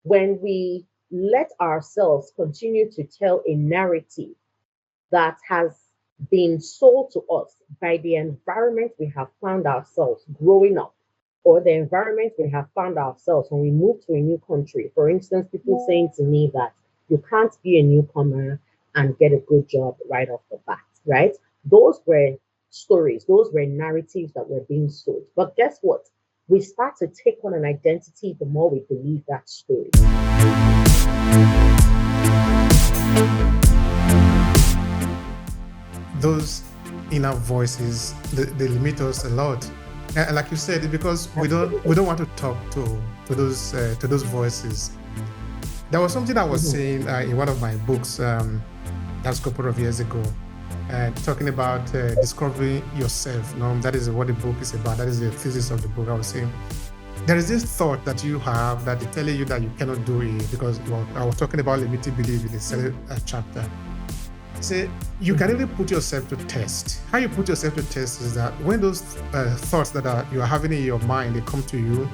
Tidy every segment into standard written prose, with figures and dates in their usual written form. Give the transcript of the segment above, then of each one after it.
When we let ourselves continue to tell a narrative that has been sold to us by the environment we have found ourselves growing up, or the environment we have found ourselves when we move to a new country. For instance, people saying to me that you can't be a newcomer and get a good job right off the bat, right? Those were stories, those were narratives that were being sold. But guess what? We start to take on an identity the more we believe that story. Those inner voices, they limit us a lot. And like you said, because we don't want to talk to those voices. There was something I was Mhm. saying in one of my books that's a couple of years ago, talking about discovering yourself. That is what the book is about. That is the thesis of the book. I was saying there is this thought that you have that is telling you that you cannot do it because I was talking about limiting belief in the second chapter. Say you can really put yourself to test. How you put yourself to test is that when those thoughts that you are having in your mind, they come to you,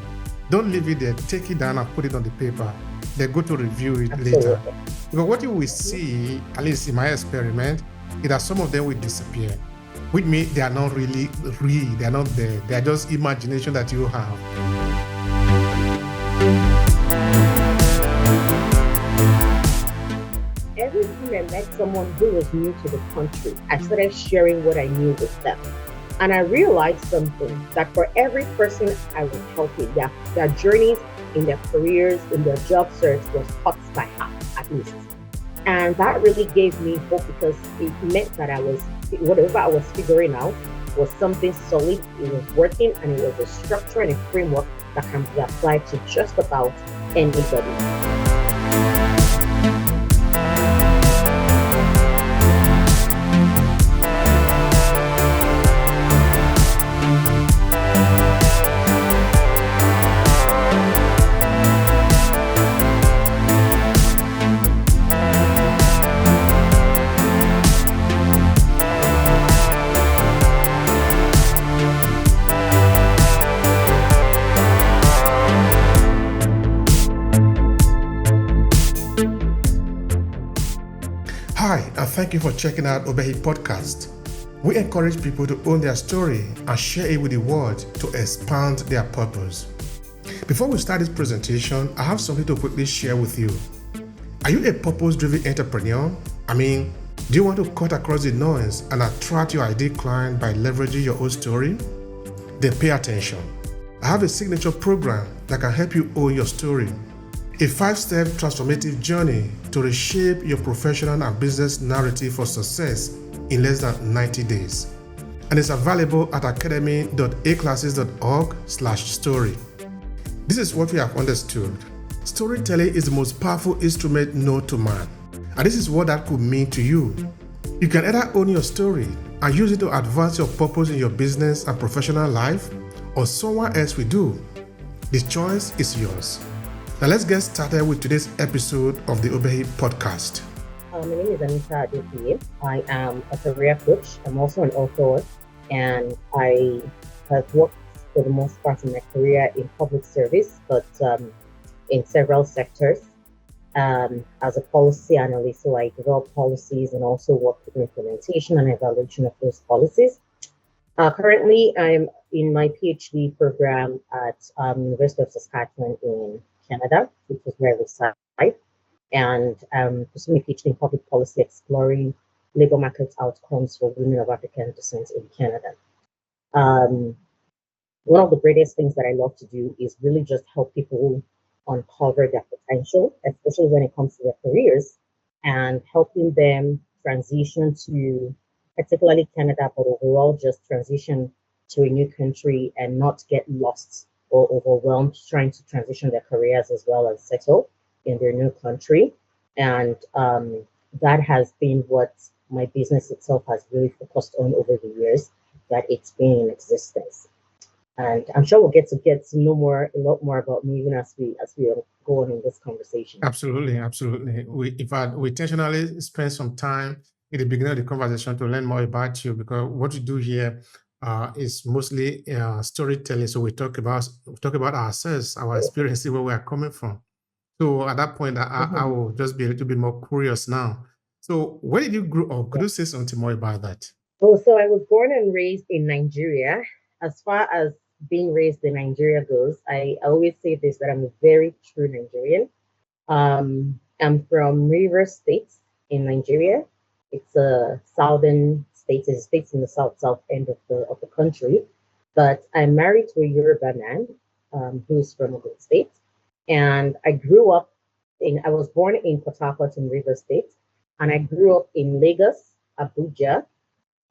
don't leave it there. Take it down and put it on the paper. They go to review it later. Absolutely. Because what you will see, at least in my experiment, is that some of them will disappear. Which means they are not really real. They are not there. They are just imagination that you have. Every time I met someone who was new to the country, I started sharing what I knew with them. And I realized something that for every person I was helping, their journeys in their careers, in their job search was cut by half at least. And that really gave me hope because it meant that whatever I was figuring out was something solid, it was working, and it was a structure and a framework that can be applied to just about anybody. Hi, and thank you for checking out Obehi Podcast. We encourage people to own their story and share it with the world to expand their purpose. Before we start this presentation, I have something to quickly share with you. Are you a purpose-driven entrepreneur? Do you want to cut across the noise and attract your ideal client by leveraging your own story? Then pay attention. I have a signature program that can help you own your story. A 5-step transformative journey to reshape your professional and business narrative for success in less than 90 days. And it's available at academy.aclasses.org/story. This is what we have understood. Storytelling is the most powerful instrument known to man. And this is what that could mean to you. You can either own your story and use it to advance your purpose in your business and professional life, or someone else will do. The choice is yours. Now let's get started with today's episode of the Obehi Podcast. My name is Anita Young. I am a career coach. I'm also an author, and I have worked for the most part in my career in public service, but in several sectors as a policy analyst. So I develop policies and also work with implementation and evaluation of those policies. Currently, I'm in my PhD program at University of Saskatchewan in Canada, which is where I reside, and pursuing a PhD in public policy exploring labor market outcomes for women of African descent in Canada. One of the greatest things that I love to do is really just help people uncover their potential, especially when it comes to their careers, and helping them transition to, particularly Canada, but overall just transition to a new country and not get lost or overwhelmed trying to transition their careers as well and settle in their new country. And that has been what my business itself has really focused on over the years that it's been in existence. And I'm sure we'll get to know a lot more about me even as we go on in this conversation. Absolutely. We intentionally spend some time in the beginning of the conversation to learn more about you, because what we do here is mostly storytelling. So we talk about ourselves, our experiences, where we are coming from. So at that point, I Mhm. will just be a little bit more curious now. So where did you grow up? Could Yeah. you say something more about that? Oh, so I was born and raised in Nigeria. As far as being raised in Nigeria goes, I always say this that I'm a very true Nigerian. I'm from Rivers State in Nigeria. It's a southern state, it's a state in the south end of the country. But I'm married to a Yoruba man who's from Ogun State. And I was born in Port Harcourt in Rivers State. And I grew up in Lagos, Abuja,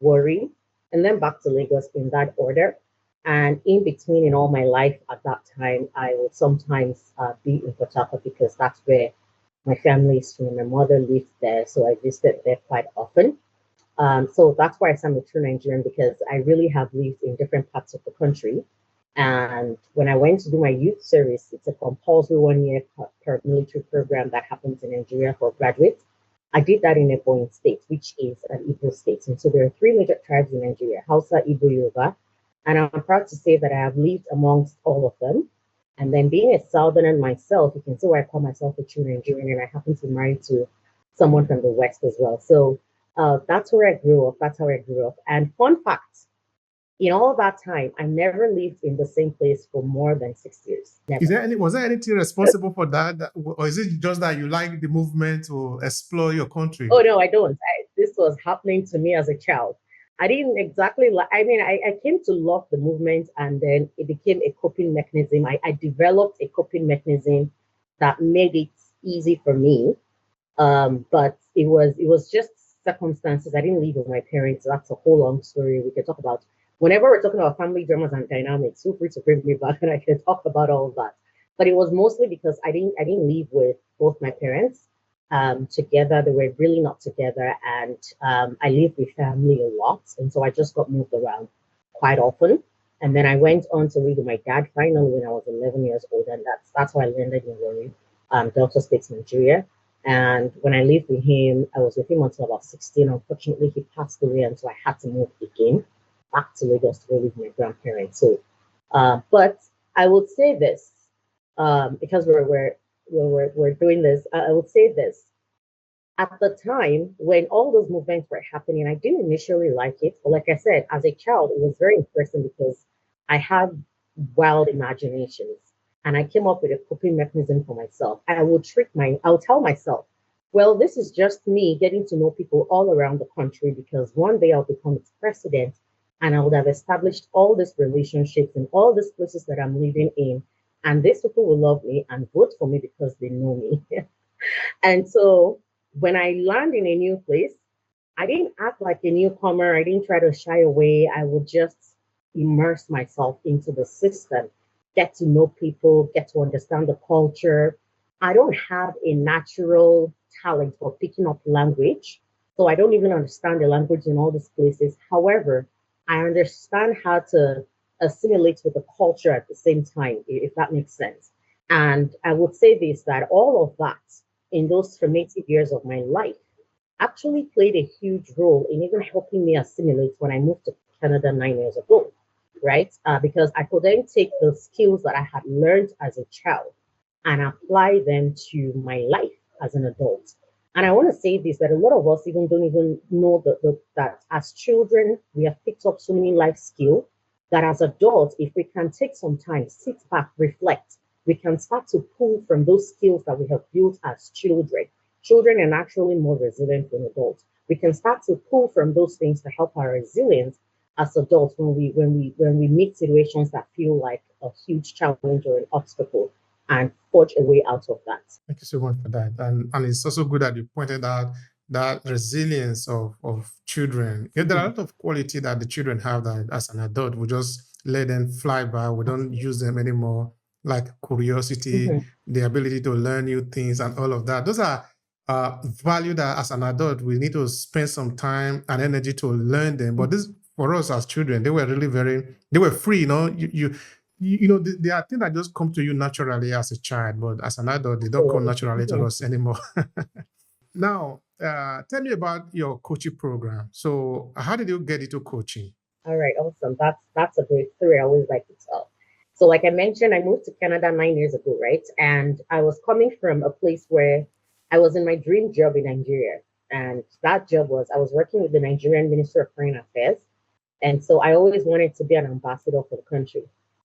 Warri, and then back to Lagos in that order. And in between, in all my life at that time, I would sometimes be in Port Harcourt because that's where my family is from. My mother lived there, so I visited there quite often. So that's why I'm a true Nigerian because I really have lived in different parts of the country. And when I went to do my youth service, it's a compulsory 1 year paramilitary program that happens in Nigeria for graduates. I did that in Ebonyi State, which is an Igbo state. And so there are three major tribes in Nigeria, Hausa, Igbo, Yoruba. And I'm proud to say that I have lived amongst all of them. And then being a Southerner myself, you can see why I call myself a true Nigerian. And I happen to be married to someone from the West as well. So that's where I grew up. That's how I grew up. And fun fact, in all that time, I never lived in the same place for more than 6 years. Is Never. there any was there anything responsible for that, or is it just that you like the movement to explore your country? Oh no, I don't. This was happening to me as a child. I didn't exactly like. I mean, I came to love the movement, and then it became a coping mechanism. I developed a coping mechanism that made it easy for me. But it was just circumstances. I didn't live with my parents. That's a whole long story we can talk about. Whenever we're talking about family dramas and dynamics, feel free to bring me back and I can talk about all of that. But it was mostly because I didn't live with both my parents together. They were really not together, and I lived with family a lot, and so I just got moved around quite often. And then I went on to live with my dad finally when I was 11 years old, and that's how I landed in Warri, Delta State, Nigeria. And when I lived with him, I was with him until about 16. Unfortunately, he passed away, and so I had to move again back to Lagos to go with my grandparents. So, but I would say this because we're doing this. I would say this at the time when all those movements were happening. I didn't initially like it, but like I said, as a child, it was very interesting because I had wild imaginations and I came up with a coping mechanism for myself. I'll tell myself, well, this is just me getting to know people all around the country because one day I'll become its president and I would have established all these relationships in all these places that I'm living in. And these people will love me and vote for me because they know me. And so when I land in a new place, I didn't act like a newcomer. I didn't try to shy away. I would just immerse myself into the system, get to know people, get to understand the culture. I don't have a natural talent for picking up language. So I don't even understand the language in all these places. However, I understand how to assimilate with the culture at the same time, if that makes sense. And I would say this that all of that in those formative years of my life actually played a huge role in even helping me assimilate when I moved to Canada 9 years ago, right? Because I could then take the skills that I had learned as a child and apply them to my life as an adult. And I want to say this that a lot of us even don't even know that as children, we have picked up so many life skills that as adults, if we can take some time, sit back, reflect, we can start to pull from those skills that we have built as children. Children are naturally more resilient than adults. We can start to pull from those things to help our resilience as adults when we meet situations that feel like a huge challenge or an obstacle and forge a way out of that. Thank you so much for that. And it's also good that you pointed out that resilience of children. Yeah, there are a Mhm. lot of quality that the children have that as an adult, we just let them fly by. We don't Absolutely. use them anymore, like curiosity, Mhm. the ability to learn new things, and all of that. Those are value that as an adult we need to spend some time and energy to learn them. But this for us as children, they were really they were free. There are things that just come to you naturally as a child, but as an adult, they don't come Absolutely. naturally to Mhm. us anymore. Now, tell me about your coaching program. So, how did you get into coaching? All right, awesome. That's a great story. I always like to tell. So, like I mentioned, I moved to Canada 9 years ago, right? And I was coming from a place where I was in my dream job in Nigeria. And that job was I was working with the Nigerian Minister of Foreign Affairs. And so I always wanted to be an ambassador for the country.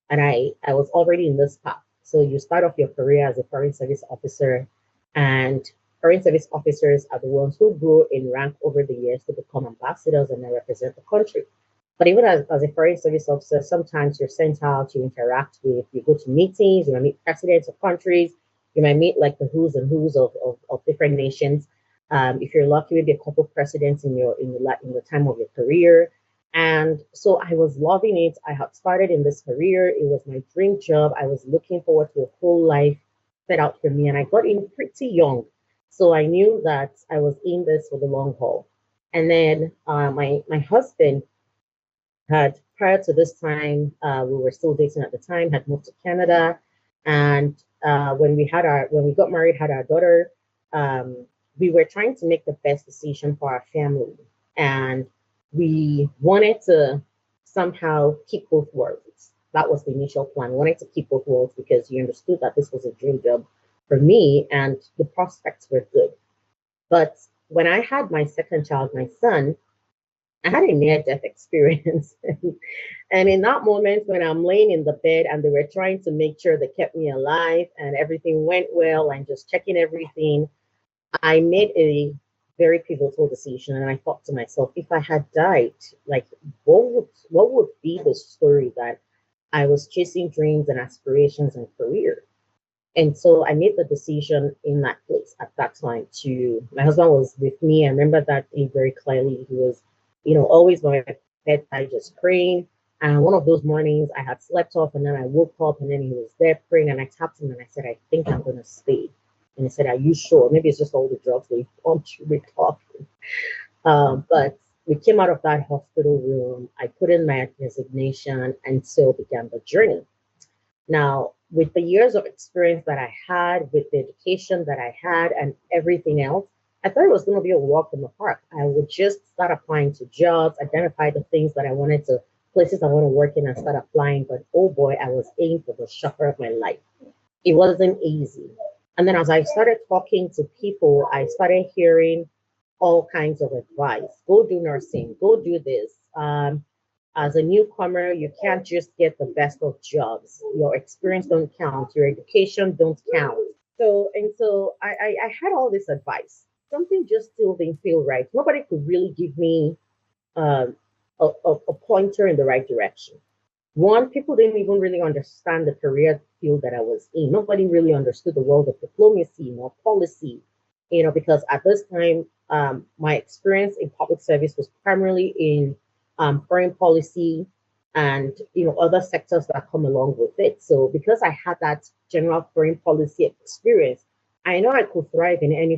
And I was already in this path. So you start off your career as a foreign service officer, and foreign service officers are the ones who grow in rank over the years to become ambassadors and they represent the country. But even as a foreign service officer, sometimes you're sent out, you interact with, you go to meetings, you might meet presidents of countries, you might meet like the who's and who's of different nations. If you're lucky, maybe a couple of presidents in the time of your career. And so I was loving it. I had started in this career. It was my dream job. I was looking forward to a whole life set out for me. And I got in pretty young. So I knew that I was in this for the long haul. And then my husband had prior to this time, we were still dating at the time, had moved to Canada. And when we got married, had our daughter, we were trying to make the best decision for our family. And we wanted to somehow keep both worlds. That was the initial plan. We wanted to keep both worlds because we understood that this was a dream job for me and the prospects were good. But when I had my second child, my son, I had a near death experience. And in that moment, when I'm laying in the bed and they were trying to make sure they kept me alive and everything went well and just checking everything, I made a very pivotal decision. And I thought to myself, if I had died, like what would be the story that I was chasing dreams and aspirations and career? And so I made the decision in that place at that time to, my husband was with me. I remember that day very clearly. He was, always by my bedside just praying. And one of those mornings I had slept off and then I woke up and then he was there praying and I tapped him and I said, I think I'm going to stay. And he said, are you sure? Maybe it's just all the drugs they pumped you with talking. But we came out of that hospital room. I put in my resignation and so began the journey. Now, with the years of experience that I had, with the education that I had, and everything else, I thought it was going to be a walk in the park. I would just start applying to jobs, identify the things that I wanted to, places I want to work in, and start applying. But oh boy, I was in for the shocker of my life. It wasn't easy. And then as I started talking to people, I started hearing all kinds of advice. Go do nursing, go do this. As a newcomer, you can't just get the best of jobs. Your experience don't count. Your education don't count. So I had all this advice. Something just still didn't feel right. Nobody could really give me um, a pointer in the right direction. One, people didn't even really understand the career field that I was in. Nobody really understood the world of diplomacy nor policy, because at this time, my experience in public service was primarily in foreign policy and other sectors that come along with it. So because I had that general foreign policy experience, I know I could thrive in any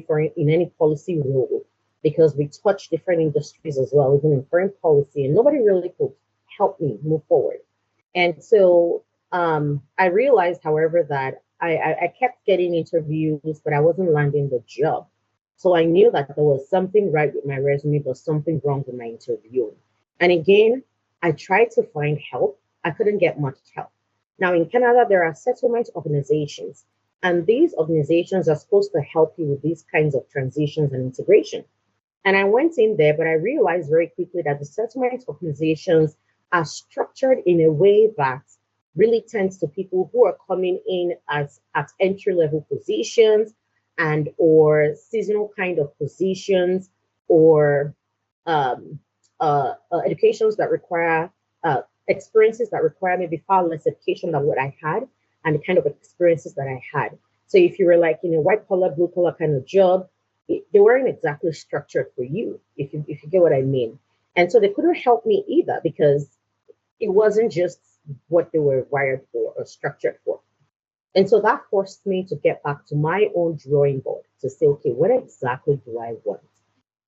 policy role because we touch different industries as well, even in foreign policy, and nobody really could help me move forward. And so I realized, however, that I kept getting interviews, but I wasn't landing the job. So I knew that there was something right with my resume, but something wrong with my interview. And again, I tried to find help. I couldn't get much help. Now, in Canada, there are settlement organizations, and these organizations are supposed to help you with these kinds of transitions and integration. And I went in there, but I realized very quickly that the settlement organizations are structured in a way that really tends to people who are coming in as at entry level positions and or seasonal kind of positions or um, educations that require experiences that require maybe far less education than what I had and the kind of experiences that I had. So if you were like in a white collar, blue collar kind of job, they weren't exactly structured for you, if you get what I mean. And so they couldn't help me either because it wasn't just what they were wired for or structured for. And so that forced me to get back to my own drawing board to say, okay, what exactly do I want?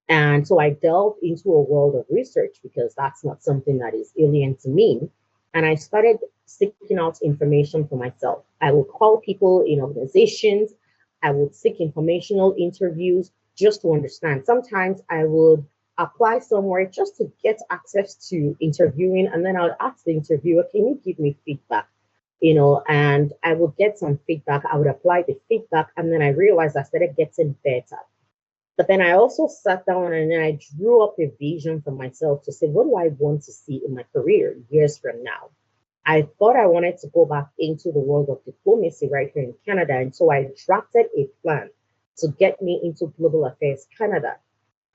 And so I delved into a world of research because that's not something that is alien to me. And I started seeking out information for myself. I would call people in organizations. I would seek informational interviews just to understand. Sometimes I would apply somewhere just to get access to interviewing. And then I would ask the interviewer, can you give me feedback? and I would get some feedback. I would apply the feedback, and then I realized I started getting better. But then I also sat down and then I drew up a vision for myself to say, what do I want to see in my career years from now? I thought I wanted to go back into the world of diplomacy right here in Canada. And so I drafted a plan to get me into Global Affairs Canada.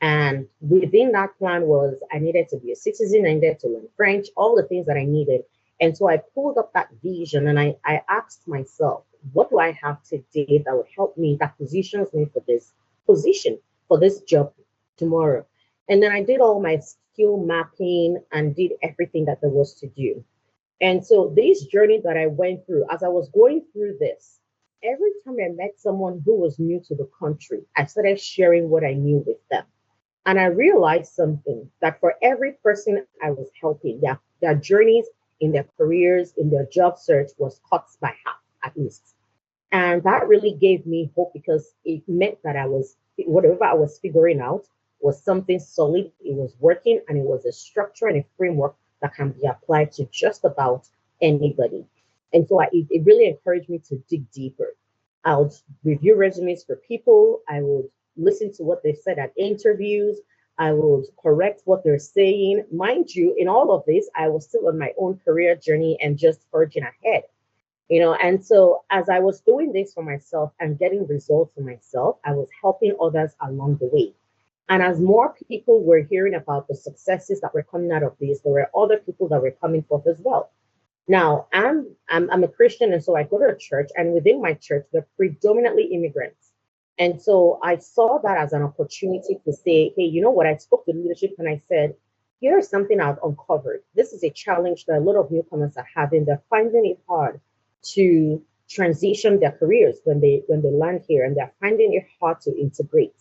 And within that plan was I needed to be a citizen, I needed to learn French, all the things that I needed. And so I pulled up that vision and I asked myself, what do I have today that would help me, that positions me for this position, for this job tomorrow? And then I did all my skill mapping and did everything that there was to do. And so this journey that I went through, as I was going through this, every time I met someone who was new to the country, I started sharing what I knew with them. And I realized something that for every person I was helping, their journeys in their careers, in their job search was cut by half at least. And that really gave me hope because it meant that whatever I was figuring out was something solid, it was working, and it was a structure and a framework that can be applied to just about anybody. And so it really encouraged me to dig deeper. I would review resumes for people. I would listen to what they said at interviews. I would correct what they're saying. Mind you, in all of this, I was still on my own career journey and just forging ahead. And so as I was doing this for myself and getting results for myself, I was helping others along the way. And as more people were hearing about the successes that were coming out of this, there were other people that were coming forth as well. Now, I'm a Christian, and so I go to a church, and within my church, they're predominantly immigrants. And so I saw that as an opportunity to say, hey, you know what? I spoke to leadership and I said, here's something I've uncovered. This is a challenge that a lot of newcomers are having. They're finding it hard to transition their careers when they land here, and they're finding it hard to integrate.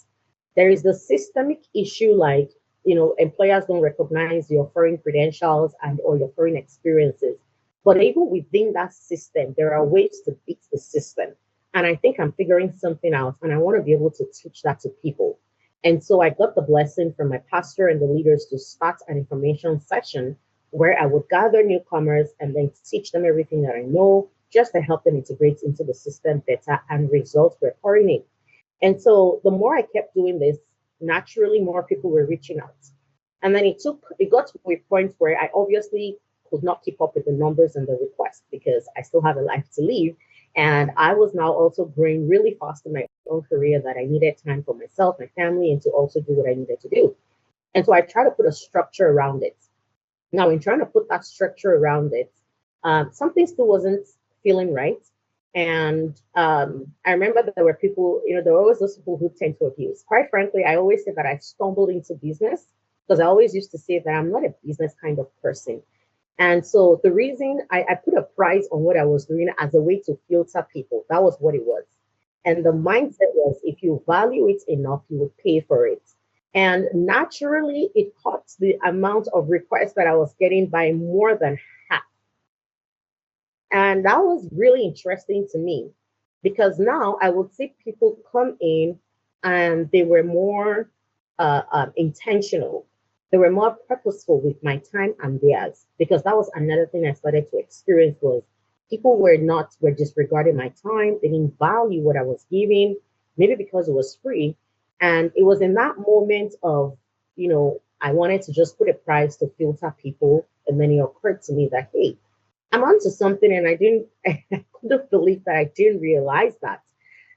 There is the systemic issue like, employers don't recognize your foreign credentials and or your foreign experiences. But even within that system, there are ways to beat the system. And I think I'm figuring something out, and I want to be able to teach that to people. And so I got the blessing from my pastor and the leaders to start an information session where I would gather newcomers and then teach them everything that I know just to help them integrate into the system better, and results were pouring in. And so the more I kept doing this, naturally more people were reaching out. And then it got to a point where I obviously could not keep up with the numbers and the requests because I still have a life to live. And I was now also growing really fast in my own career that I needed time for myself, my family, and to also do what I needed to do. And so I tried to put a structure around it. Now, in trying to put that structure around it, something still wasn't feeling right. And I remember there were people, there were always those people who tend to abuse. Quite frankly, I always say that I stumbled into business because I always used to say that I'm not a business kind of person. And so the reason I put a price on what I was doing as a way to filter people, that was what it was. And the mindset was if you value it enough, you would pay for it. And naturally, it cut the amount of requests that I was getting by more than half. And that was really interesting to me because now I would see people come in and they were more intentional. They were more purposeful with my time and theirs, because that was another thing I started to experience was people were disregarding my time. They didn't value what I was giving, maybe because it was free. And it was in that moment of, I wanted to just put a price to filter people. And then it occurred to me that, hey, I'm onto something, and I couldn't believe that I didn't realize that.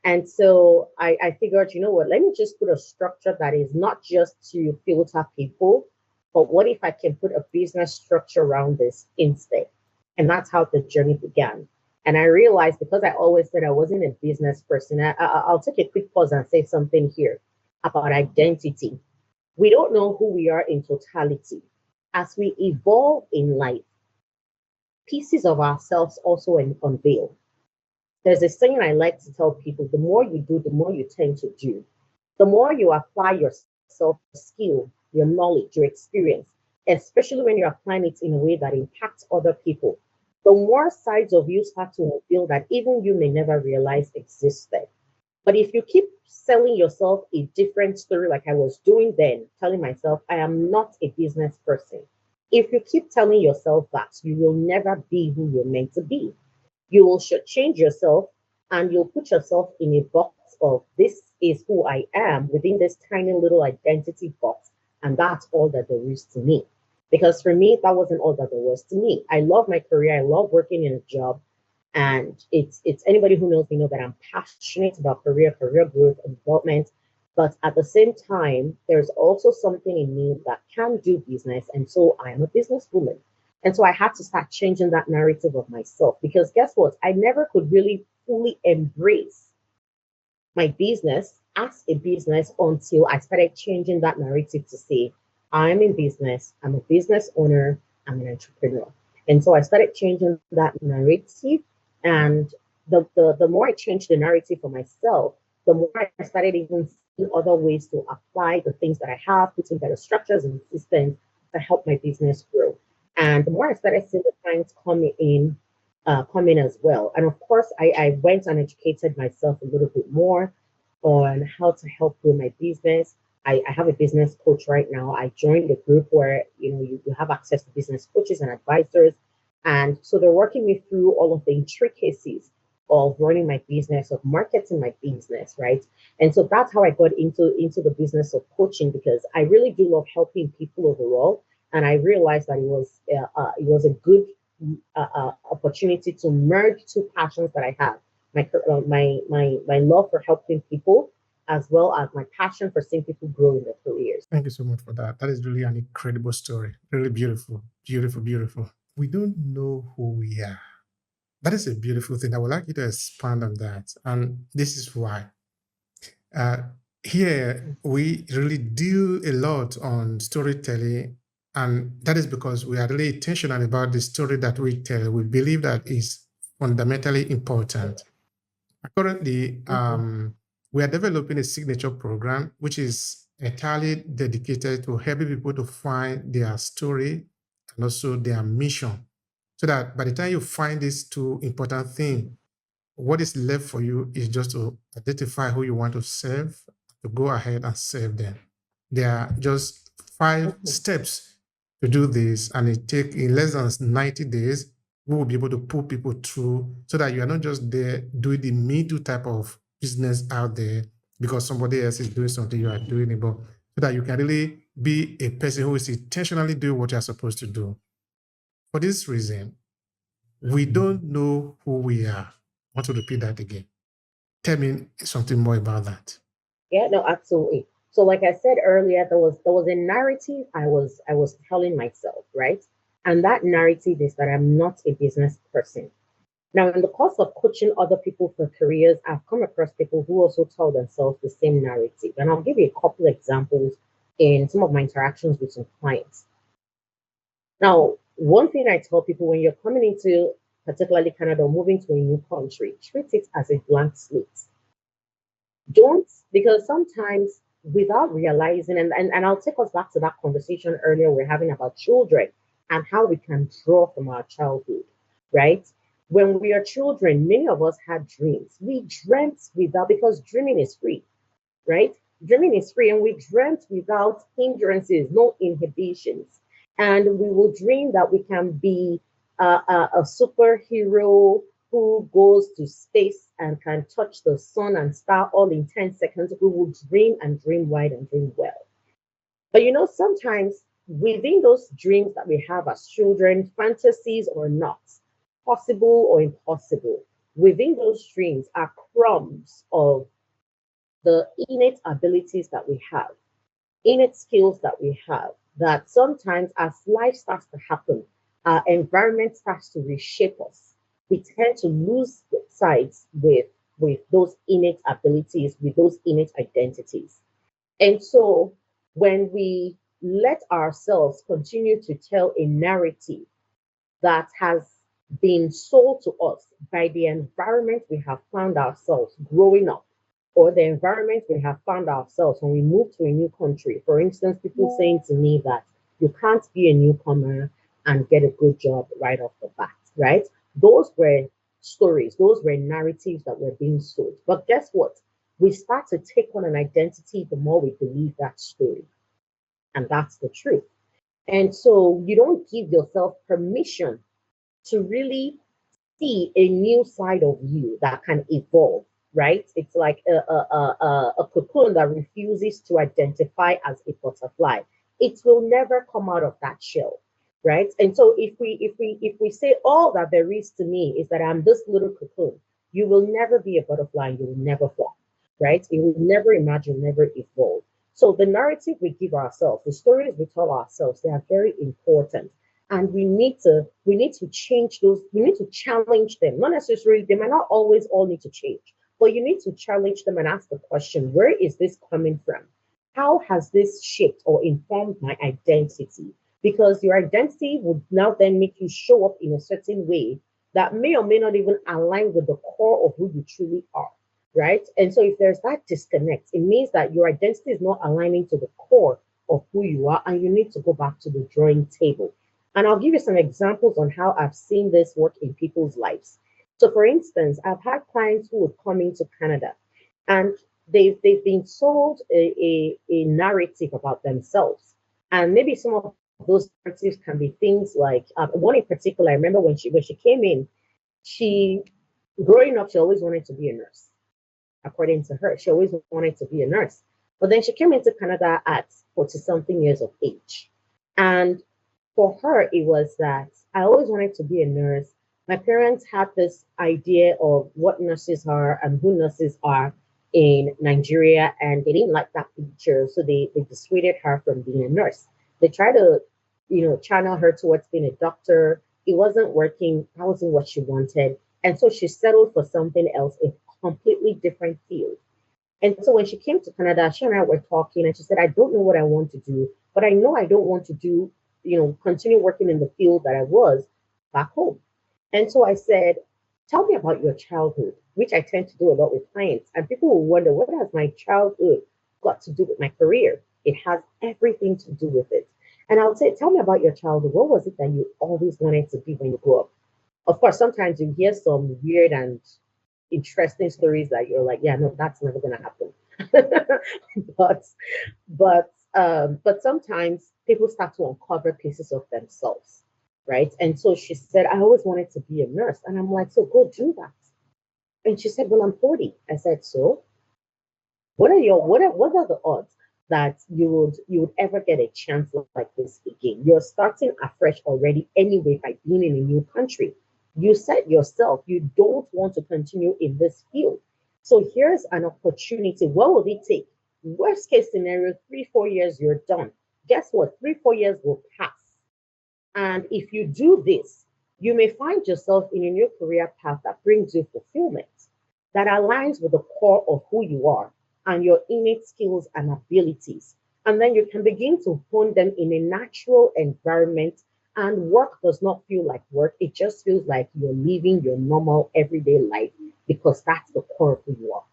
And so I figured, you know what, let me just put a structure that is not just to filter people, but what if I can put a business structure around this instead? And that's how the journey began. And I realized because I always said I wasn't a business person, I'll take a quick pause and say something here about identity. We don't know who we are in totality. As we evolve in life, pieces of ourselves also unveil. There's a saying I like to tell people, the more you do, the more you tend to do. The more you apply yourself, skill, your knowledge, your experience, especially when you're applying it in a way that impacts other people, the more sides of you start to unveil that even you may never realize existed. But if you keep selling yourself a different story like I was doing then, telling myself, I am not a business person. If you keep telling yourself that, you will never be who you're meant to be. You will change yourself, and you'll put yourself in a box of this is who I am within this tiny little identity box. And that's all that there is to me. Because for me, that wasn't all that there was to me. I love my career. I love working in a job. And it's anybody who knows me know that I'm passionate about career growth and development. But at the same time, there's also something in me that can do business. And so I am a businesswoman. And so I had to start changing that narrative of myself because guess what? I never could really fully embrace my business as a business until I started changing that narrative to say, I'm in business, I'm a business owner, I'm an entrepreneur. And so I started changing that narrative. And the more I changed the narrative for myself, the more I started even seeing other ways to apply the things that I have, putting better structures and systems to help my business grow. And the more I started seeing the clients come in as well. And of course, I went and educated myself a little bit more on how to help grow my business. I have a business coach right now. I joined a group where you have access to business coaches and advisors. And so they're working me through all of the intricacies of running my business, of marketing my business, right? And so that's how I got into the business of coaching because I really do love helping people overall. And I realized that it was a good opportunity to merge two passions that I have: my love for helping people, as well as my passion for seeing people grow in their careers. Thank you so much for that. That is really an incredible story. Really beautiful, beautiful, beautiful. We don't know who we are. That is a beautiful thing. I would like you to expand on that. And this is why. Uh, Here, we really deal a lot on storytelling. And that is because we are really intentional about the story that we tell. We believe that is fundamentally important. Currently, Mhm. we are developing a signature program which is entirely dedicated to helping people to find their story and also their mission. So that by the time you find these two important things, what is left for you is just to identify who you want to serve, to go ahead and serve them. There are just 5 steps to do this, and it take in less than 90 days, we will be able to put people through so that you are not just there doing the middle type of business out there because somebody else is doing something you are doing it, but so that you can really be a person who is intentionally doing what you're supposed to do. For this reason, we don't know who we are. I want to repeat that again. Tell me something more about that. Yeah, no, absolutely. So like I said earlier, there was a narrative I was telling myself, right? And that narrative is that I'm not a business person. Now, in the course of coaching other people for careers, I've come across people who also tell themselves the same narrative. And I'll give you a couple examples in some of my interactions with some clients. Now, one thing I tell people when you're coming into particularly Canada or moving to a new country, treat it as a blank slate. Don't, because sometimes without realizing, and I'll take us back to that conversation earlier we're having about children and how we can draw from our childhood, right? When we are children, many of us had dreams. We dreamt without, because dreaming is free, right? Dreaming is free, and we dreamt without hindrances, no inhibitions. And we will dream that we can be a superhero who goes to space and can touch the sun and star all in 10 seconds. We will dream and dream wide and dream well. But sometimes within those dreams that we have as children, fantasies or not, possible or impossible, within those dreams are crumbs of the innate abilities that we have, innate skills that we have, that sometimes as life starts to happen, our environment starts to reshape us. We tend to lose sight with those innate abilities, with those innate identities. And so when we let ourselves continue to tell a narrative that has been sold to us by the environment we have found ourselves growing up, or the environment we have found ourselves when we move to a new country. For instance, people saying to me that you can't be a newcomer and get a good job right off the bat, right? Those were stories, those were narratives that were being sold. But guess what? We start to take on an identity the more we believe that story. And that's the truth. And so you don't give yourself permission to really see a new side of you that can evolve, right? It's like a cocoon that refuses to identify as a butterfly. It will never come out of that shell, right? And so if we say all that there is to me is that I'm this little cocoon, you will never be a butterfly and you will never fly, right? You will never imagine, never evolve. So the narrative we give ourselves, the stories we tell ourselves, they are very important. And we need to change those, we need to challenge them. Not necessarily, they might not always all need to change, but you need to challenge them and ask the question, where is this coming from? How has this shaped or informed my identity? Because your identity would now then make you show up in a certain way that may or may not even align with the core of who you truly are, right? And so if there's that disconnect, it means that your identity is not aligning to the core of who you are, and you need to go back to the drawing table. And I'll give you some examples on how I've seen this work in people's lives. So, for instance, I've had clients who would come into Canada and they've been sold a narrative about themselves. And maybe some of those narratives can be things like one in particular. I remember when she came in, she growing up, she always wanted to be a nurse. According to her, she always wanted to be a nurse. But then she came into Canada at 40 something years of age. And for her, it was that I always wanted to be a nurse. My parents had this idea of what nurses are and who nurses are in Nigeria, and they didn't like that picture, so they dissuaded her from being a nurse. They tried to, channel her towards being a doctor. It wasn't working. That wasn't what she wanted, and so she settled for something else, a completely different field. And so when she came to Canada, she and I were talking, and she said, I don't know what I want to do, but I know I don't want to do, continue working in the field that I was back home. And so I said, tell me about your childhood, which I tend to do a lot with clients. And people will wonder, what has my childhood got to do with my career? It has everything to do with it. And I'll say, tell me about your childhood. What was it that you always wanted to be when you grew up? Of course, sometimes you hear some weird and interesting stories that you're like, yeah, no, that's never gonna happen. but but sometimes people start to uncover pieces of themselves, right? And so she said, I always wanted to be a nurse, and I'm like, so go do that. And she said, well, I'm 40. I said, so what are the odds that you would ever get a chance like this again? You're starting afresh already anyway by being in a new country. You said yourself you don't want to continue in this field. So here's an opportunity. What will it take? Worst case scenario, 3, 4 years, you're done. Guess what? 3, 4 years will pass. And if you do this, you may find yourself in a new career path that brings you fulfillment, that aligns with the core of who you are and your innate skills and abilities. And then you can begin to hone them in a natural environment. And work does not feel like work. It just feels like you're living your normal everyday life because that's the core of who you are,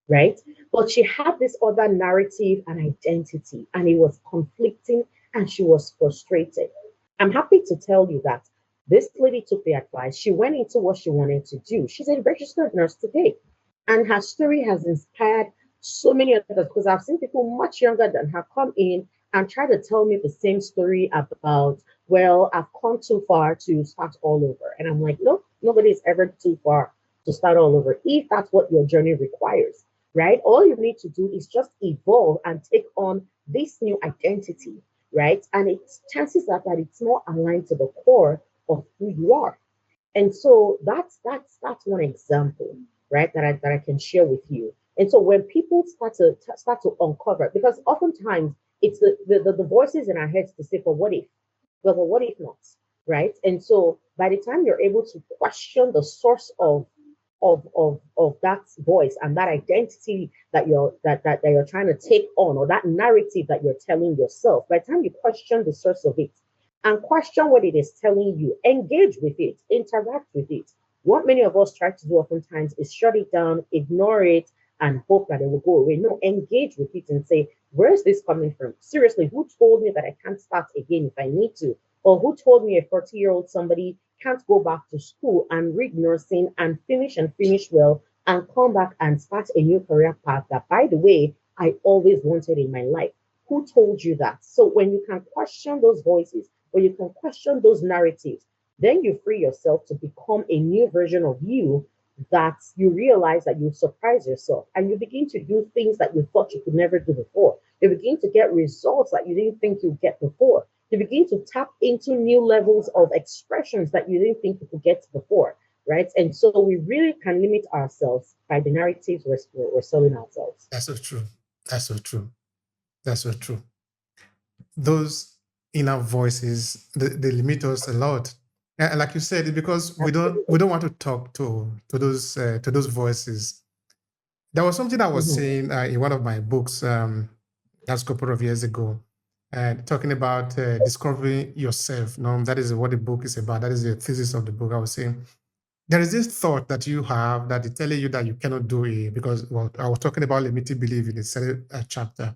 right? But she had this other narrative and identity, and it was conflicting, and she was frustrated. I'm happy to tell you that this lady took the advice. She went into what she wanted to do. She's a registered nurse today, and her story has inspired so many others because I've seen people much younger than her come in and try to tell me the same story about, well, I've come too far to start all over. And I'm like, no, nobody's ever too far to start all over if that's what your journey requires, right? All you need to do is just evolve and take on this new identity, right? And it's chances are that it's more aligned to the core of who you are. And so that's one example, right? That I can share with you. And so when people start to uncover, because oftentimes it's the voices in our heads to say, well, what if? Well, what if not? Right? And so by the time you're able to question the source of that voice and that identity that you're trying to take on, or that narrative that you're telling yourself, by the time you question the source of it and question what it is telling you, engage with it, interact with it. What many of us try to do oftentimes is shut it down, ignore it, and hope that it will go away. No, engage with it and say, where is this coming from? Seriously, who told me that I can't start again if I need to? Or who told me a 40-year-old somebody can't go back to school and read nursing and finish well and come back and start a new career path that, by the way, I always wanted in my life? Who told you that? So when you can question those voices, or you can question those narratives, then you free yourself to become a new version of you that you realize that you surprise yourself and you begin to do things that you thought you could never do before. You begin to get results that you didn't think you'd get before. You begin to tap into new levels of expressions that you didn't think you could get before, right? And so we really can limit ourselves by the narratives we're selling ourselves. That's so true. That's so true. That's so true. Those inner voices, they limit us a lot. And like you said, because we Absolutely. don't want to talk to those voices. There was something I was Hmm. saying in one of my books just a couple of years ago, talking about discovering yourself. No, that is what the book is about. That is the thesis of the book. I was saying there is this thought that you have that is telling you that you cannot do it because, well, I was talking about limiting belief in the second chapter.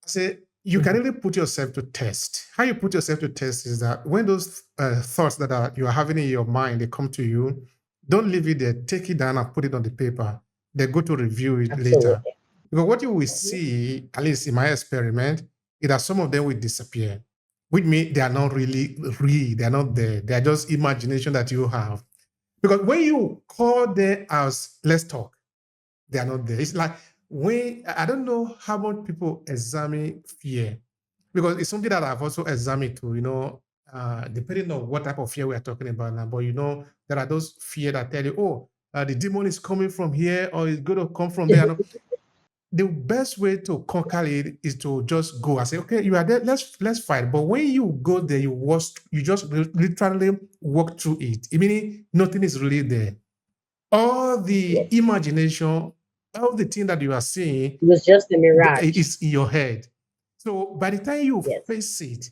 I say you can Hmm. really put yourself to test. How you put yourself to test is that when those thoughts that you are having in your mind, they come to you, don't leave it there. Take it down and put it on the paper. Then go to review it later. Absolutely. Because what you will Mhm. see, at least in my experiment, is that some of them will disappear, which means they are not really real. They are not there. They are just imagination that you have. Because when you call them as let's talk, they are not there. It's like when I don't know how much people examine fear because it's something that I've also examined too. Depending on what type of fear we are talking about now, but there are those fear that tell you, oh, the demon is coming from here or it's going to come from there. The best way to conquer it is to just go and say, okay, you are there, let's fight. But when you go there, you just literally walk through it. Meaning nothing is really there. All the Yes. imagination, all the thing that you are seeing It was just a mirage. is in your head. So by the time you Yes. face it,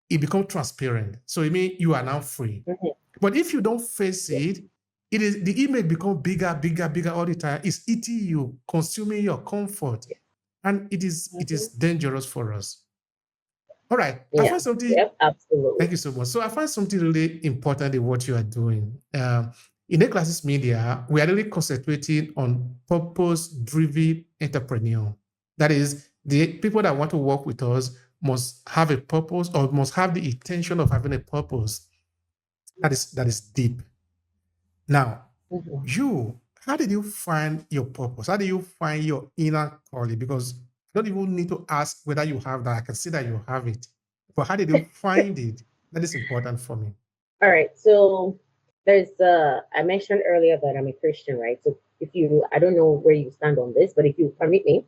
it becomes transparent. So it means you are now free. Hmm. But if you don't face Yes. it, it is the image becomes bigger, bigger, bigger all the time. It's eating you, consuming your comfort, Yes. and it is Hmm. dangerous for us. All right, I Yeah. find something. Yep. Absolutely. Thank you so much. So I find something really important in what you are doing. In A Classes Media, we are really concentrating on purpose-driven entrepreneur. That is, the people that want to work with us must have a purpose or must have the intention of having a purpose that is deep. Now, Hmm. how did you find your purpose? How did you find your inner calling? Because I don't even need to ask whether you have that. I can see that you have it. But how did you find it? That is important for me. All right. So there's I mentioned earlier that I'm a Christian, right? So if you I don't know where you stand on this, but if you permit me,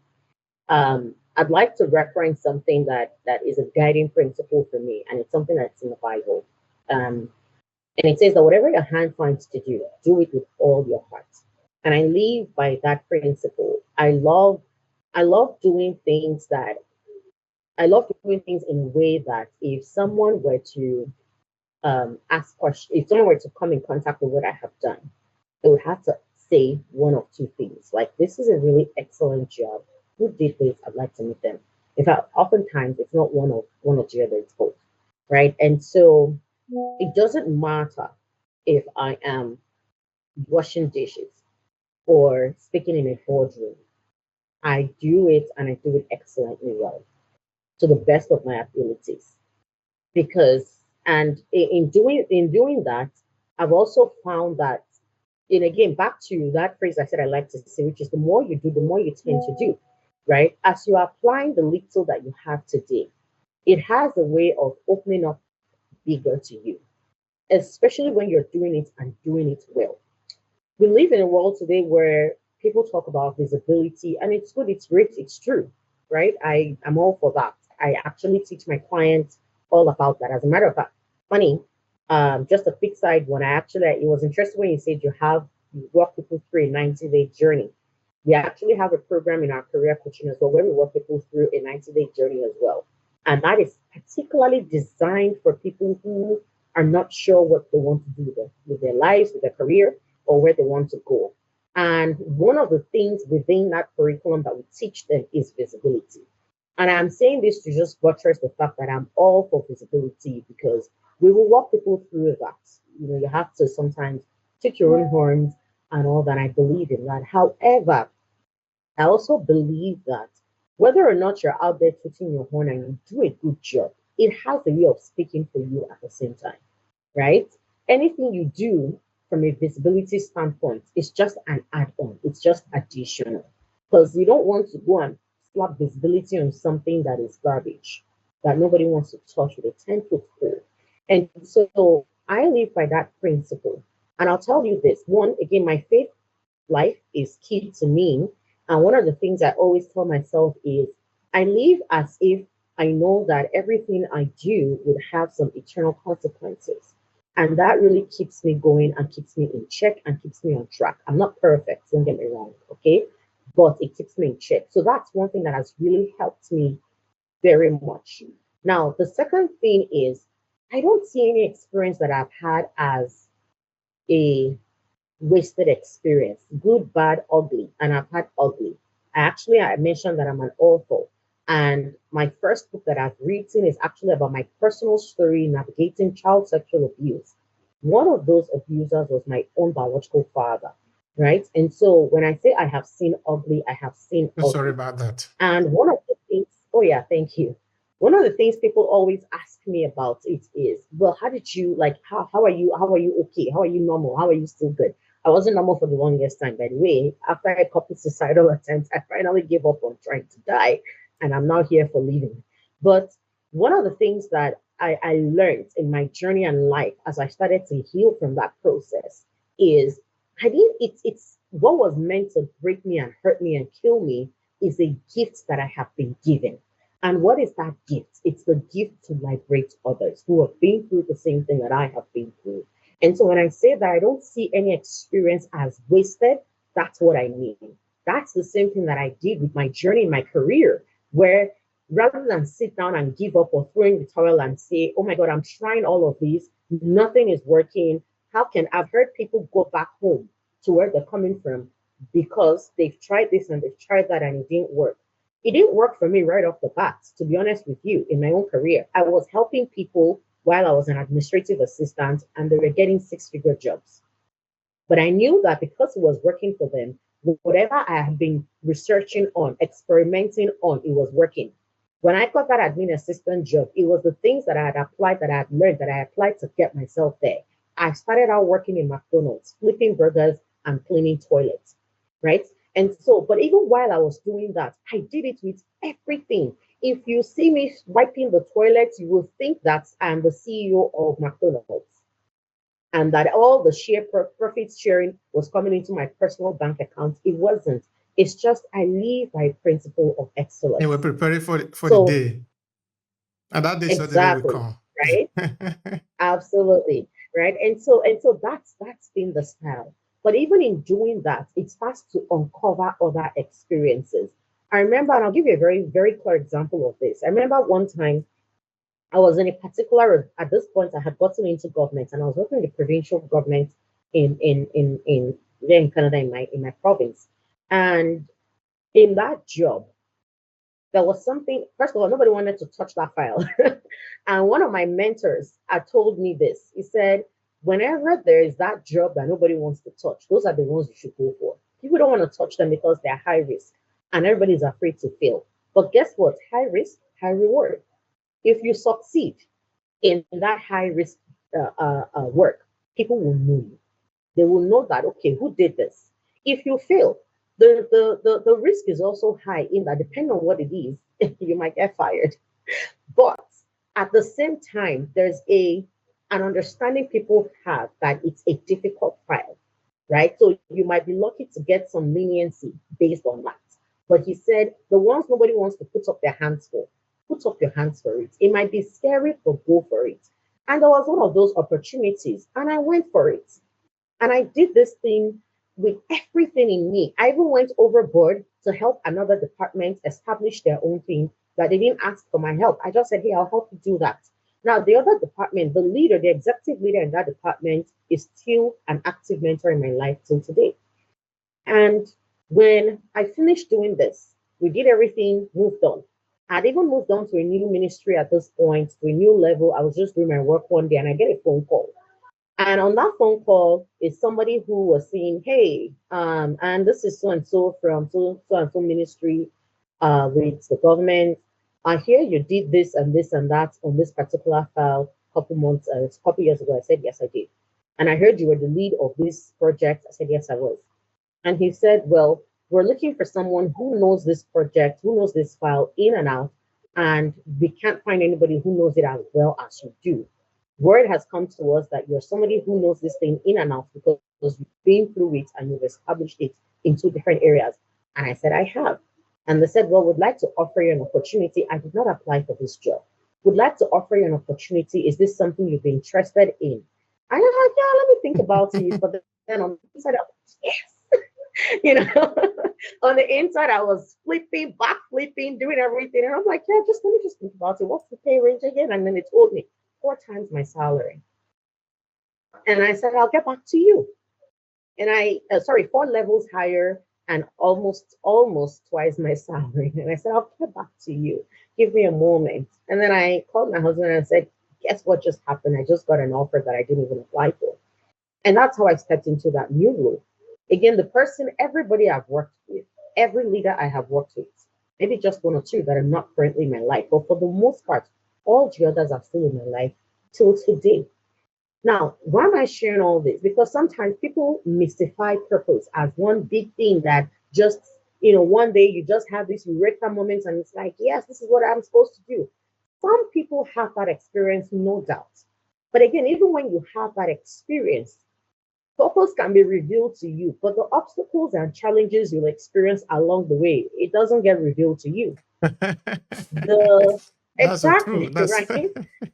I'd like to reference something that is a guiding principle for me, and it's something that's in the Bible. Um, and it says that whatever your hand finds to do it with all your heart. And I live by that principle. I love doing things that I love doing things in a way that if someone were to ask questions, if someone were to come in contact with what I have done, they would have to say one of two things. Like, this is a really excellent job. Who did this? I'd like to meet them. In fact, oftentimes it's not one of the other, it's both. Right. And so it doesn't matter if I am washing dishes or speaking in a boardroom. I do it and I do it excellently well to the best of my abilities. Because and in doing that, I've also found that, and again, back to that phrase I said I like to say, which is the more you do, the more you tend to do, right? As you are applying the little that you have today, it has a way of opening up bigger to you, especially when you're doing it and doing it well. We live in a world today where people talk about visibility, and it's good, it's great, it's true, right? I'm all for that. I actually teach my clients all about that. As a matter of fact, funny, just a quick side one. It was interesting when you said you walk people through a 90-day journey. We actually have a program in our career coaching as well where we walk people through a 90-day journey as well. And that is particularly designed for people who are not sure what they want to do with their lives, with their career, or where they want to go. And one of the things within that curriculum that we teach them is visibility. And I'm saying this to just buttress the fact that I'm all for visibility because we will walk people through that. You have to sometimes take your own horns and all that. I believe in that. However, I also believe that whether or not you're out there tooting your horn and you do a good job, it has a way of speaking for you at the same time. right? Anything you do from a visibility standpoint is just an add-on. It's just additional because you don't want to go and slap visibility on something that is garbage that nobody wants to touch with a 10-foot pole. And so I live by that principle. And I'll tell you this one again, my faith life is key to me. And one of the things I always tell myself is I live as if I know that everything I do would have some eternal consequences. And that really keeps me going and keeps me in check and keeps me on track. I'm not perfect, don't get me wrong, okay? But it keeps me in check. So that's one thing that has really helped me very much. Now, the second thing is I don't see any experience that I've had as a wasted experience, good, bad, ugly, and I've had ugly. I mentioned that I'm an author, and my first book that I've written is actually about my personal story navigating child sexual abuse. One of those abusers was my own biological father, right? And so when I say I have seen ugly, I have seen So sorry ugly. about that. And one of the things, oh yeah, thank you. One of the things people always ask me about it is, well, how did you like how are you okay? How are you normal? How are you still good? I wasn't normal for the longest time, by the way. After a couple suicidal attempts, I finally gave up on trying to die, and I'm now here for living. But one of the things that I learned in my journey and life as I started to heal from that process is I think it's what was meant to break me and hurt me and kill me is a gift that I have been given. And what is that gift? It's the gift to liberate others who have been through the same thing that I have been through. And so when I say that I don't see any experience as wasted, that's what I mean. That's the same thing that I did with my journey in my career, where rather than sit down and give up or throw in the towel and say, oh my God, I'm trying all of these, nothing is working. How can I've heard people go back home to where they're coming from because they've tried this and they've tried that and it didn't work. It didn't work for me right off the bat, to be honest with you, in my own career. I was helping people while I was an administrative assistant and they were getting six-figure jobs. But I knew that because it was working for them, whatever I had been researching on, experimenting on, it was working. When I got that admin assistant job, it was the things that I had applied, that I had learned, that I applied to get myself there. I started out working in McDonald's, flipping burgers and cleaning toilets, right? And so, but even while I was doing that, I did it with everything. If you see me wiping the toilets, you will think that I'm the CEO of McDonald's and that all the profits sharing was coming into my personal bank account. It wasn't. It's just I live by principle of And we're excellence. preparing for the So day. And that day certainly will exactly, come. right? Absolutely, right? And so that's been the style. But even in doing that, it starts to uncover other experiences. I remember, and I'll give you a very, very clear example of this. I remember one time I was in a particular at this point I had gotten into government and I was working in the provincial government in there in Canada in my province. And in that job, there was something, first of all, nobody wanted to touch that file. And one of my mentors had told me this. He said, whenever there is that job that nobody wants to touch, those are the ones you should go for. People don't want to touch them because they're high risk and everybody's afraid to fail. But guess what? High risk, high reward. If you succeed in that high risk work, people will know you. They will know that, okay, who did this? If you fail, the risk is also high in that depending on what it is, you might get fired. But at the same time, there's an understanding people have that it's a difficult file, right? So you might be lucky to get some leniency based on that. But he said the ones nobody wants to put up their hands for, put up your hands for it. It might be scary, but go for it. And there was one of those opportunities, and I went for it. And I did this thing with everything in me. I even went overboard to help another department establish their own thing that they didn't ask for my help. I just said, hey, I'll help you do that. Now, the other department, the leader, the executive leader in that department is still an active mentor in my life till today. And when I finished doing this, we did everything, moved on. I'd even moved on to a new ministry at this point, to a new level. I was just doing my work one day and I get a phone call. And on that phone call is somebody who was saying, hey, and this is so and so from so and so ministry with the government. I hear you did this and this and that on this particular file. a couple years ago. I said, yes, I did. And I heard you were the lead of this project. I said, yes, I was. And he said, well, we're looking for someone who knows this project, who knows this file in and out, and we can't find anybody who knows it as well as you do. Word has come to us that you're somebody who knows this thing in and out because you've been through it and you've established it in two different areas. And I said, I have. And they said, well, we'd like to offer you an opportunity. I did not apply for this job. Would like to offer you an opportunity. Is this something you'd be interested in? And I'm like, yeah, let me think about it. But then on the inside, I was, yes. You know, on the inside, I was flipping, back flipping, doing everything. And I'm like, yeah, just let me just think about it. What's the pay range again? And then it told me 4 times my salary. And I said, I'll get back to you. And 4 levels higher and almost twice my salary. And I said, I'll get back to you. Give me a moment. And then I called my husband and I said, guess what just happened? I just got an offer that I didn't even apply for. And that's how I stepped into that new role. Again, the person, everybody I've worked with, every leader I have worked with, maybe just one or two that are not currently in my life, but for the most part, all the others are still in my life till today. Now, why am I sharing all this? Because sometimes people mystify purpose as one big thing that just, one day you just have this eureka moment and it's like, yes, this is what I'm supposed to do. Some people have that experience, no doubt. But again, even when you have that experience, purpose can be revealed to you, but the obstacles and challenges you'll experience along the way, it doesn't get revealed to you. That's so true. Exactly,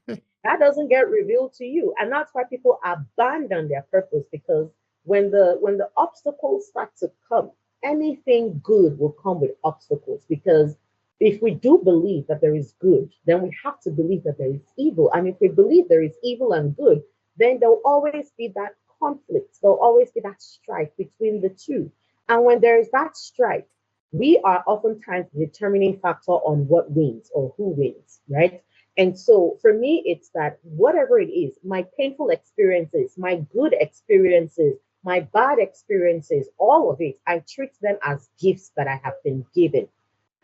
right? That doesn't get revealed to you. And that's why people abandon their purpose, because when the obstacles start to come, anything good will come with obstacles. Because if we do believe that there is good, then we have to believe that there is evil. And if we believe there is evil and good, then there'll always be that conflict. There'll always be that strife between the two. And when there is that strife, we are oftentimes the determining factor on what wins or who wins, right? And so for me, it's that whatever it is, my painful experiences, my good experiences, my bad experiences, all of it, I treat them as gifts that I have been given.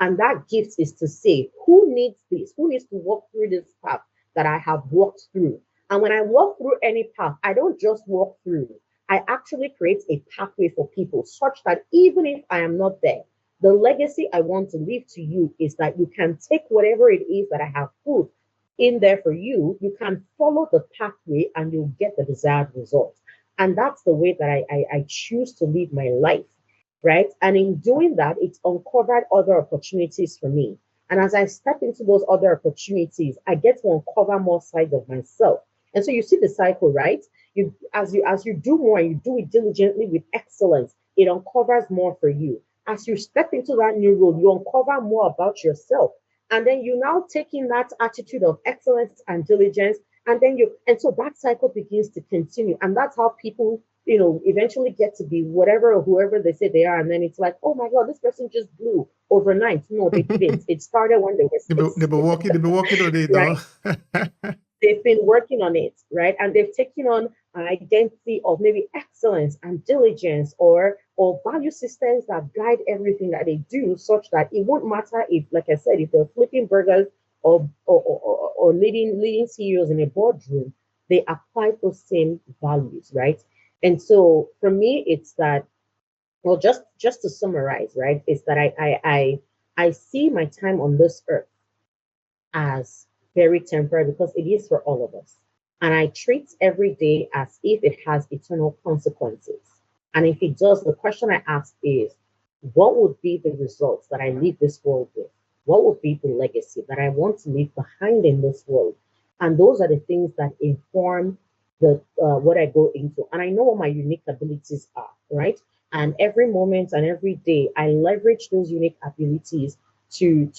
And that gift is to say, who needs this? Who needs to walk through this path that I have walked through? And when I walk through any path, I don't just walk through. I actually create a pathway for people such that even if I am not there, the legacy I want to leave to you is that you can take whatever it is that I have put in there for you, you can follow the pathway and you'll get the desired result. And that's the way that I choose to live my life, right? And in doing that, it's uncovered other opportunities for me. And as I step into those other opportunities, I get to uncover more sides of myself. And so you see the cycle, right? As you do more and you do it diligently with excellence, it uncovers more for you. As you step into that new role, you uncover more about yourself. And then you now take in that attitude of excellence and diligence, and so that cycle begins to continue. And that's how people, eventually get to be whatever or whoever they say they are. And then it's like, oh my God, this person just blew overnight. No, they didn't. It started when they were six. They've been working on it, right? though. They've been working on it, right? And they've taken on an identity of maybe excellence and diligence or value systems that guide everything that they do, such that it won't matter if, like I said, if they're flipping burgers or leading CEOs in a boardroom, they apply those same values, right? And so for me, it's that, well, just to summarize, right, is that I see my time on this earth as very temporary because it is for all of us. And I treat every day as if it has eternal consequences. And if it does, the question I ask is, what would be the results that I leave this world with? What would be the legacy that I want to leave behind in this world? And those are the things that inform the what I go into. And I know what my unique abilities are, right? And every moment and every day, I leverage those unique abilities to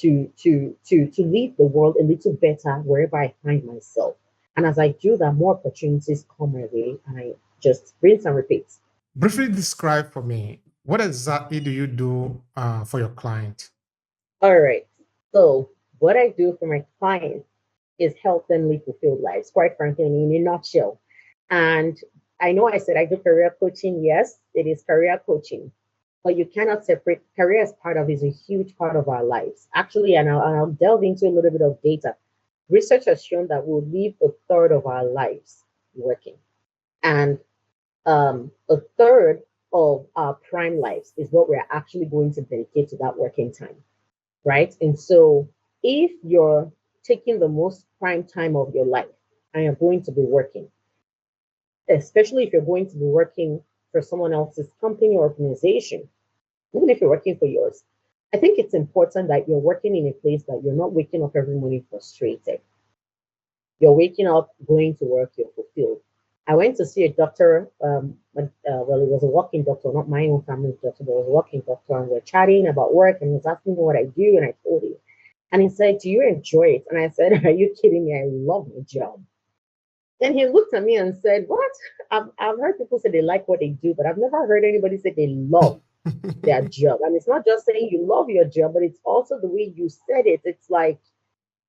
leave the world a little better wherever I find myself. And as I do that, more opportunities come my way, and I just rinse and repeat. Briefly describe for me, what exactly do you do for your client? All right. So what I do for my clients is help them live fulfilled lives, quite frankly, in a nutshell. And I know I said I do career coaching. Yes, it is career coaching. But you cannot separate career as part of is a huge part of our lives. Actually, and I'll delve into a little bit of data. Research has shown that we'll live a third of our lives working. And a third of our prime lives is what we're actually going to dedicate to that working time, right? And so if you're taking the most prime time of your life and you're going to be working, especially if you're going to be working for someone else's company or organization, even if you're working for yours, I think it's important that you're working in a place that you're not waking up every morning frustrated. You're waking up, going to work, you're fulfilled. I went to see a doctor. Well, it was a walking doctor, not my own family doctor, but it was a walking doctor. And we're chatting about work, and he's asking me what I do, and I told him. And he said, "Do you enjoy it?" And I said, "Are you kidding me? I love my job." Then he looked at me and said, "What? I've heard people say they like what they do, but I've never heard anybody say they love their job." And it's not just saying you love your job, but it's also the way you said it. It's like,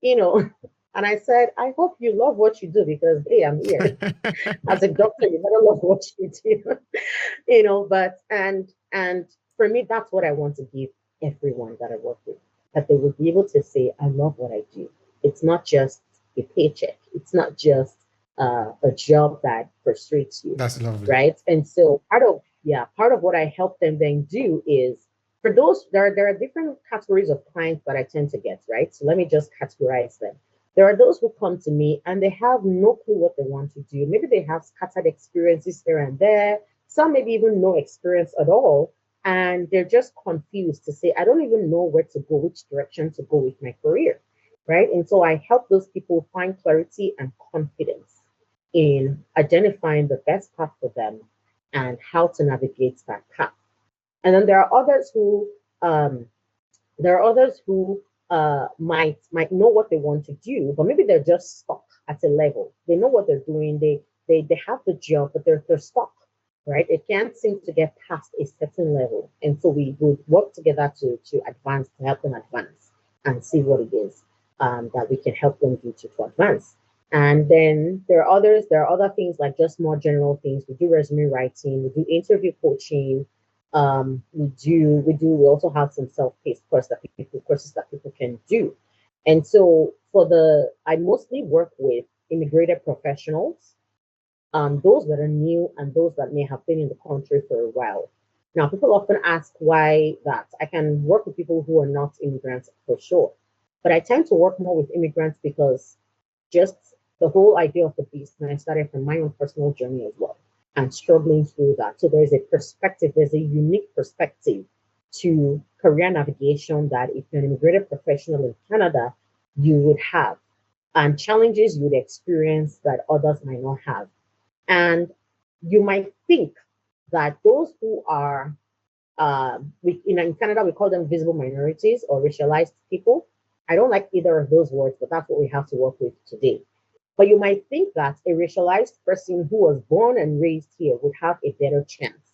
you know, and I said, "I hope you love what you do because, hey, I'm here. As a doctor, you better love what you do." But and for me, that's what I want to give everyone that I work with, that they would be able to say, "I love what I do." It's not just a paycheck. It's not just a job that frustrates you, That's lovely. right? And so part of what I help them then do is, for those, there are different categories of clients that I tend to get, right? So let me just categorize them. There are those who come to me and they have no clue what they want to do. Maybe they have scattered experiences here and there. Some maybe even no experience at all. And they're just confused to say, "I don't even know where to go, which direction to go with my career." Right. And so I help those people find clarity and confidence in identifying the best path for them and how to navigate that path. And then um, there are others who might know what they want to do, but maybe they're just stuck at a level. They know what they're doing. They have the job, but they're stuck, right? It can't seem to get past a certain level, and so we would work together to advance, to help them advance and see what it is that we can help them do to advance. And then there are others. There are other things like just more general things. We do resume writing. We do interview coaching. We also have some self-paced courses that people can do. And so I mostly work with immigrated professionals, those that are new and those that may have been in the country for a while. Now, people often ask why that. I can work with people who are not immigrants for sure, but I tend to work more with immigrants because just the whole idea of the business started from my own personal journey as well and struggling through that. So there's a unique perspective to career navigation that if you're an immigrated professional in Canada, you would have, and challenges you would experience that others might not have. And you might think that those who are, in Canada, we call them visible minorities or racialized people. I don't like either of those words, but that's what we have to work with today. But you might think that a racialized person who was born and raised here would have a better chance.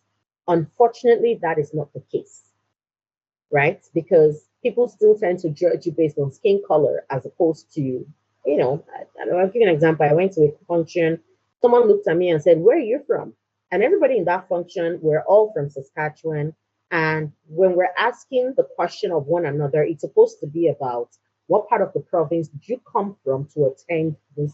Unfortunately, that is not the case, right? Because people still tend to judge you based on skin color as opposed to, I'll give you an example. I went to a function, someone looked at me and said, "Where are you from?" And everybody in that function, we're all from Saskatchewan. And when we're asking the question of one another, it's supposed to be about what part of the province did you come from to attend this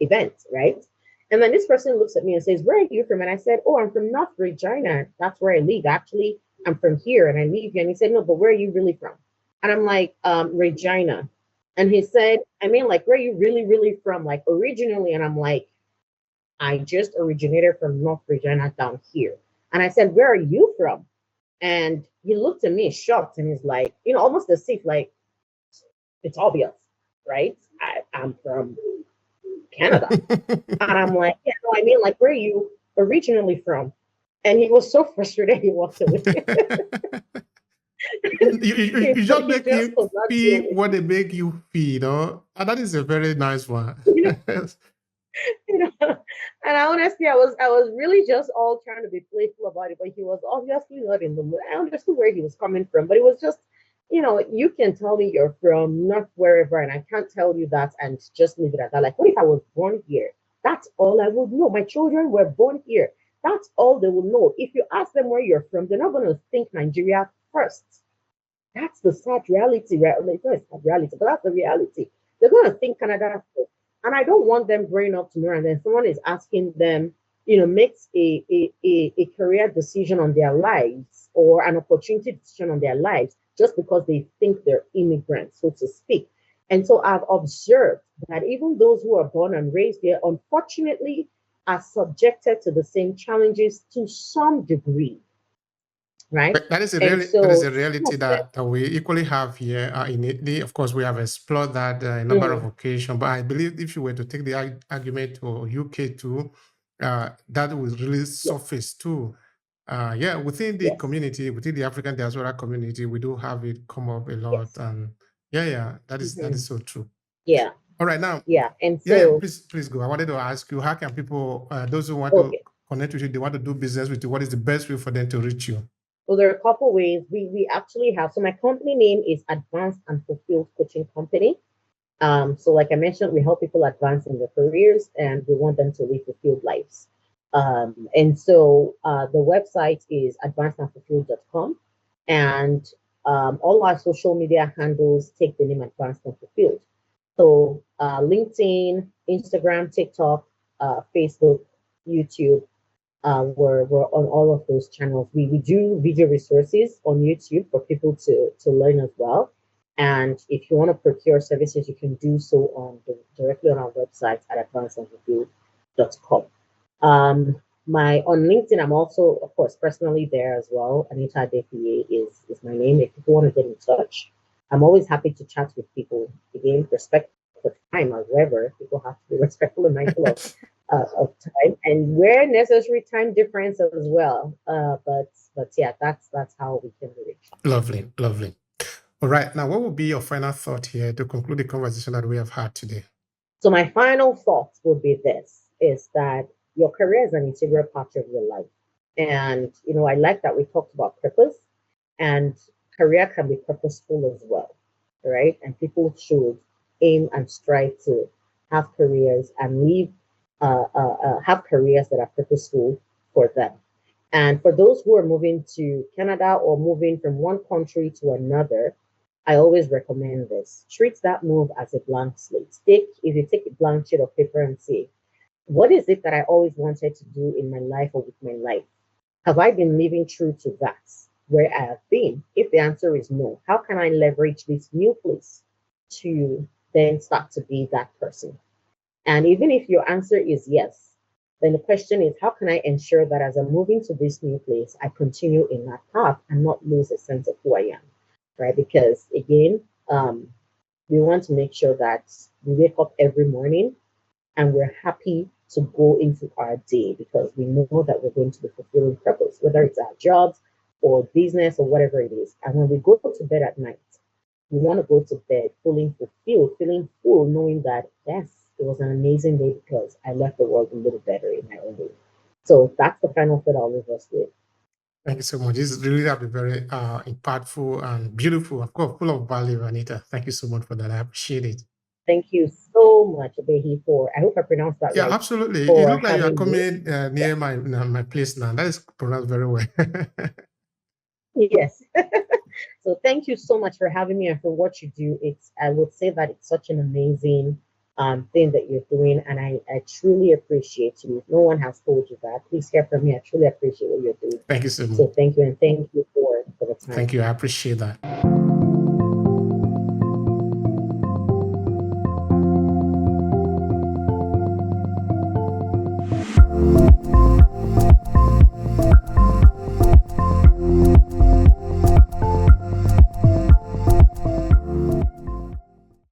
event, right? And then this person looks at me and says, "Where are you from?" And I said, "Oh, I'm from North Regina. That's where I live. Actually, I'm from here and I live here." And he said, "No, but where are you really from?" And I'm like, "Regina." And he said, "I mean, like, where are you really, really from? Like, originally?" And I'm like, "I just originated from North Regina down here." And I said, "Where are you from?" And he looked at me shocked and he's like, almost as if like, it's obvious, right? I'm from Canada. And I'm like, "Yeah, no, I mean, like, where are you originally from?" And he was so frustrated, he walked away. You So just he make just you could not deal feel with what they make you feel, and that is a very nice one. it. you know. And I honestly, I was really just all trying to be playful about it, but he was obviously not in the mood. I understood where he was coming from, but it was just, you can tell me you're from not wherever, and I can't tell you that and just leave it at that. Like, what if I was born here? That's all I would know. My children were born here. That's all they will know. If you ask them where you're from, they're not going to think Nigeria first. That's the sad reality, right? Like, no, it's not reality, but that's the reality. they're going to think Canada. And I don't want them growing up tomorrow and then someone is asking them, makes a career decision on their lives or an opportunity decision on their lives just because they think they're immigrants, so to speak. And so I've observed that even those who are born and raised here, unfortunately, are subjected to the same challenges to some degree, right? But And that is a so, reality that we equally have here in Italy. Of course, we have explored that a number of mm, occasions. But I believe if you were to take the argument to UK too, that will really yes, surface too. Yeah, within the yes, community, within the African diaspora community, we do have it come up a lot, yes, and yeah, that hmm is so true. yeah, All right, now, yeah. And yeah, so, please go. I wanted to ask you, how can people, those who want to okay. connect with you, they want to do business with you, what is the best way for them to reach you? Well, there are a couple ways we actually have. So my company name is Advanced and Fulfilled Coaching Company. So like I mentioned, we help people advance in their careers and we want them to live fulfilled lives. And so the website is advancedandfulfilled.com and all our social media handles take the name Advanced and Fulfilled. So LinkedIn, Instagram, TikTok, Facebook, YouTube, we're on all of those channels. We do video resources on YouTube for people to learn as well. And if you want to procure services, you can do so directly on our website at advancedandfulfilled.com. My on LinkedIn, I'm also, of course, personally there as well. Anita is my name. If people want to get in touch, I'm always happy to chat with people. Again, respect for time or whatever. People have to be respectful and mindful of time and where necessary time difference as well. But yeah, that's how we can be reached. Lovely, lovely. All right. Now, what would be your final thought here to conclude the conversation that we have had today? So my final thought would be this is that your career is an integral part of your life. And I like that we talked about purpose and career can be purposeful as well. Right? And people should aim and strive to have careers and have careers that are purposeful for them. And for those who are moving to Canada or moving from one country to another, I always recommend this. Treat that move as a blank slate. If you take a blank sheet of paper and say, what is it that I always wanted to do in my life or with my life? Have I been living true to that where I have been? If the answer is no, how can I leverage this new place to then start to be that person? And even if your answer is yes, then the question is, how can I ensure that as I'm moving to this new place, I continue in that path and not lose a sense of who I am, right? Because again, we want to make sure that we wake up every morning and we're happy to go into our day because we know that we're going to be fulfilling purpose, whether it's our jobs or business or whatever it is. And when we go to bed at night, we want to go to bed feeling fulfilled, feeling full, knowing that, yes, it was an amazing day because I left the world a little better in my own way. So that's the final thought I'll leave us with. Thank you so much. This really have been very impactful and beautiful, of course, full of value, Anita. Thank you so much for that. I appreciate it. Thank you so much, Obehi, I hope I pronounced that Yeah, right, absolutely. It for looks like you are having me. coming Yeah. near my place now. That is pronounced very well. Yes. So thank you so much for having me and for what you do. I would say that it's such an amazing thing that you're doing, and I truly appreciate you. If no one has told you that, please hear from me. I truly appreciate what you're doing. Thank you so much. So thank you, and thank you for the time. Thank you. I appreciate that.